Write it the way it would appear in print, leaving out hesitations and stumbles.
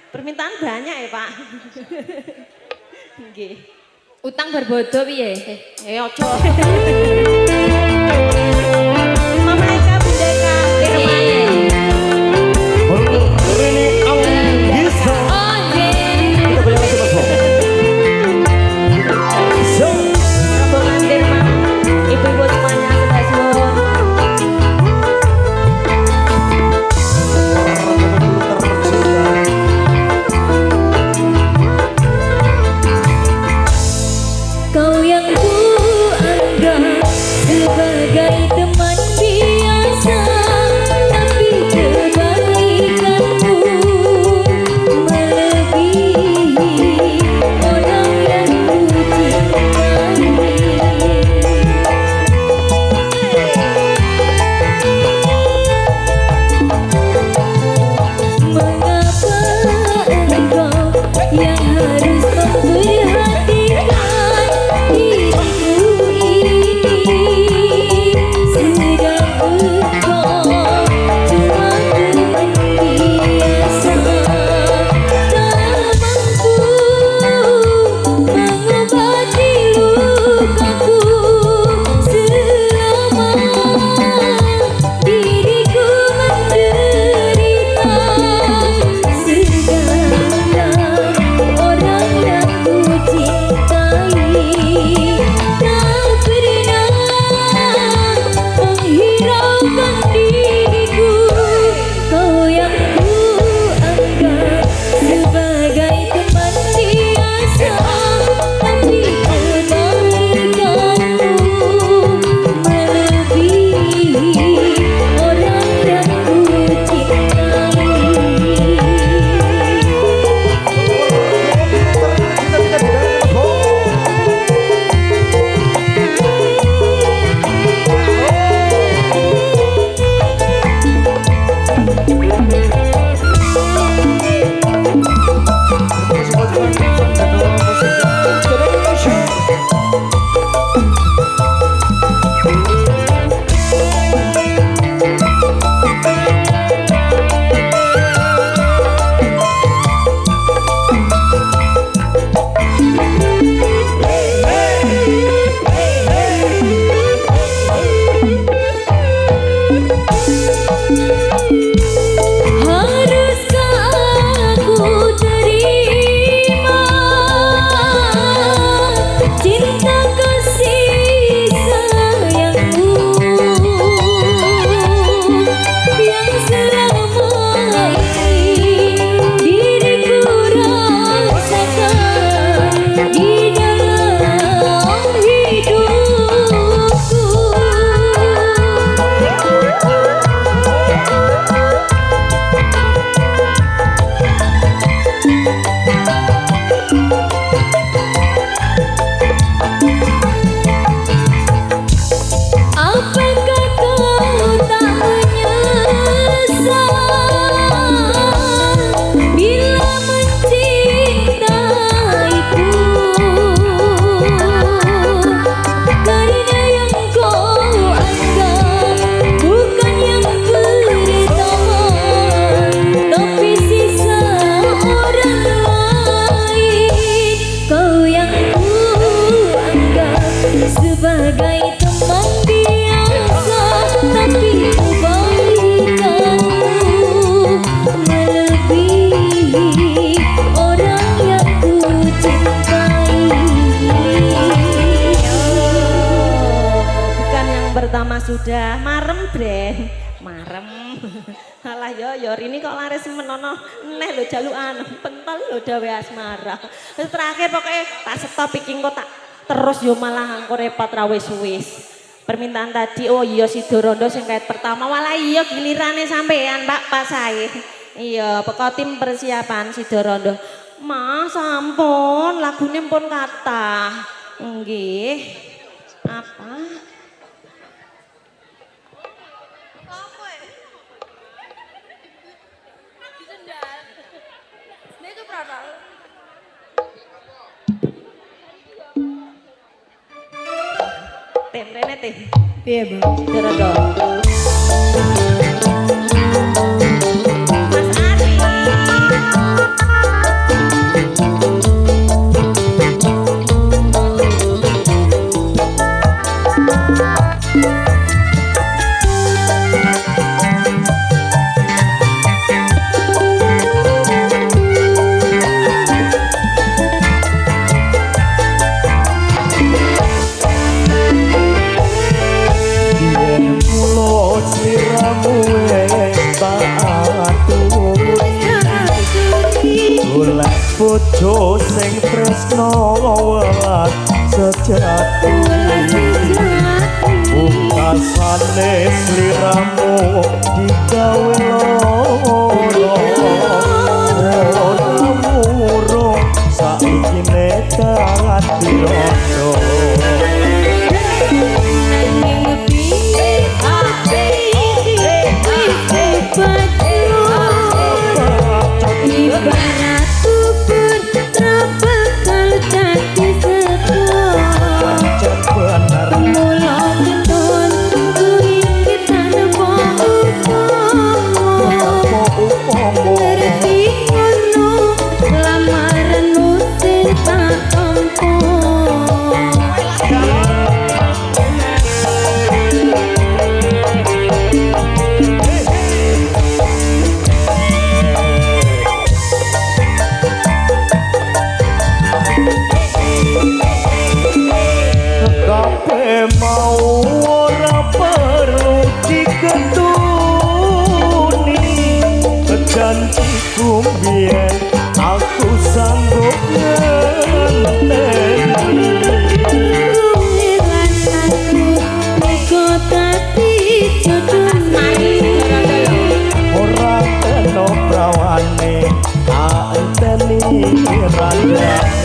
Permintaan banyak ya, Pak. Nggih. Utang berbodo piye? Ojo. Mama Eka, Bunda Eka, Irmani. Ini awal bisa. Kita goyang lagi Mas Bo. Rombongan Dirma, ibu-ibu semuanya sudah suwun. Kau yang ku anggap sebagai teman biasa, tapi kebaikanmu melebihi orang yang ku cintai. Mengapa engkau yang harus memperhatikan diriku ini, sedang engkau cuma teman biasa, tak mampu mengobati lukaku selama diriku menderita. Sedangkan orang yang ku cintai tak pernah menghiraukan diriku. Kau yang ku anggap sebagai teman biasa, tapi kebaikanmu melebihi orang yang ku cintai. Haruskah aku terima cinta kasih sayangmu yang selama ini diriku rasakan di dalam hidupku. Apakah kau tak menyesal bila mencintaiku? Karena yang kau anggap bukan yang pertama, tapi sisa orang lain. Kau yang ku anggap sebagai teman biasa, tapi kebaikanmu melebihi orang yang ku cintai. Bukan yang pertama sudah marem, Bre. Marem. Alah yo ini kok laris menono neh lho jalukan pentol lho dawe asmara. Terus terakhir pokoknya tak stop iki kok tak terus yo malah engko repot ra wis-wis. Permintaan tadi oh iya Sidorondo sing kait pertama walah iya gilirane sampean Pak pas sae. Iya, pokok tim persiapan Sidorondo. Mas sampun lagune pun kathah. Nggih. Apa? Temrene teh. Piye, Bang? Sidorondo. Mas Ari. golek bojo sing tresno welas sejati pungkasane sliramu digawe loro ora murung saiki nekat dirondo Ibarat kubur terbekal jati sebuah pancen bener Mula ketun kuing kita nepo upomo Ngerti ngono lamaran usir tak tompo kabeh mau ora perlu diketuni janjiku biyen aku sanggup ngenteni Rumiran aku Nego tadi jodohmu ora kena prawane anteni randa